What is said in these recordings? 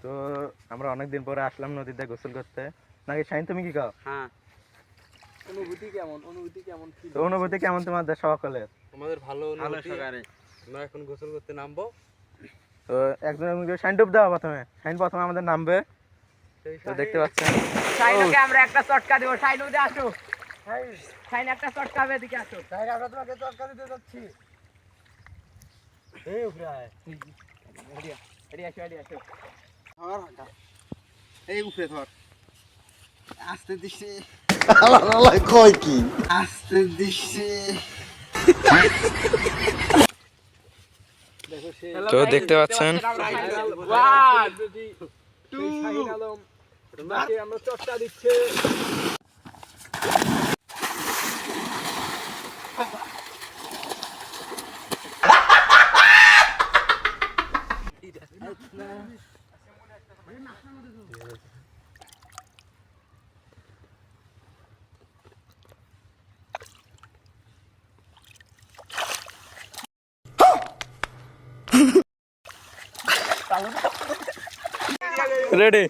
তো আমরা অনেকদিন পরে আসলাম নদীতে গোসল করতে, নাকি শাইন তুমি কি কও? হ্যাঁ। অনুভূতি কেমন তো অনুভূতি কেমন তোমাদের সকলের? আমাদের ভালো অনুভূতি। আমরা এখন গোসল করতে নামবো। তো একজন শাইন ডুব দাও প্রথমে, শাইন প্রথমে আমাদের নামবে। তো দেখতে পাচ্ছেন শাইনকে আমরা একটা চটকা দেব। শাইন উঠে আসো, শাইন একটা চটকা হবে, এদিকে আসো। শাইন আমরা তোমাকে চটকা দিতে যাচ্ছি। এই উপরে আয়। এদিকে আসো, এদিকে আসো। ধর হাঁটা। এই উপরে ধর। আস্তে দিছি। আল্লাহ কয় কি আস্তে দিছি। তো দেখতে পাচ্ছেন আমরা চটকা দিচ্ছে। রেডি।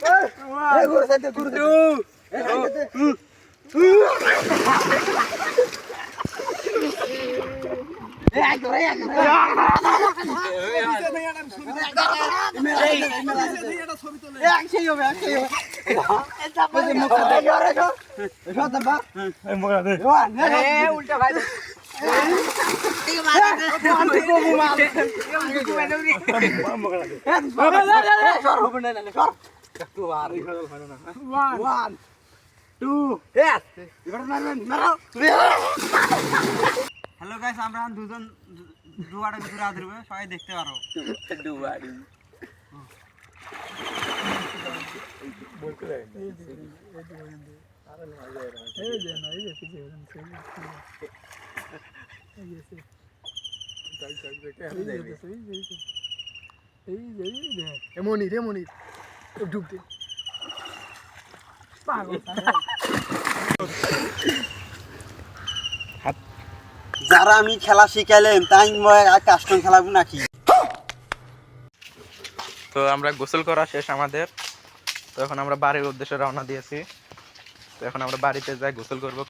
হ্যালো গাইস, আমরা দুজন ডুবাটা ভিতরে আদরবে, সবাই দেখতে পারো। ডুবাড়ি যারা আমি খেলা শিখাইলাম তাই কাস্টম খেলাবো নাকি? তো আমরা গোসল করা শেষ আমাদের। তো এখন আমরা বাড়ির উদ্দেশ্যে রওনা দিয়েছি। তো এখন আমরা বাড়িতে যাই, গোসল করব।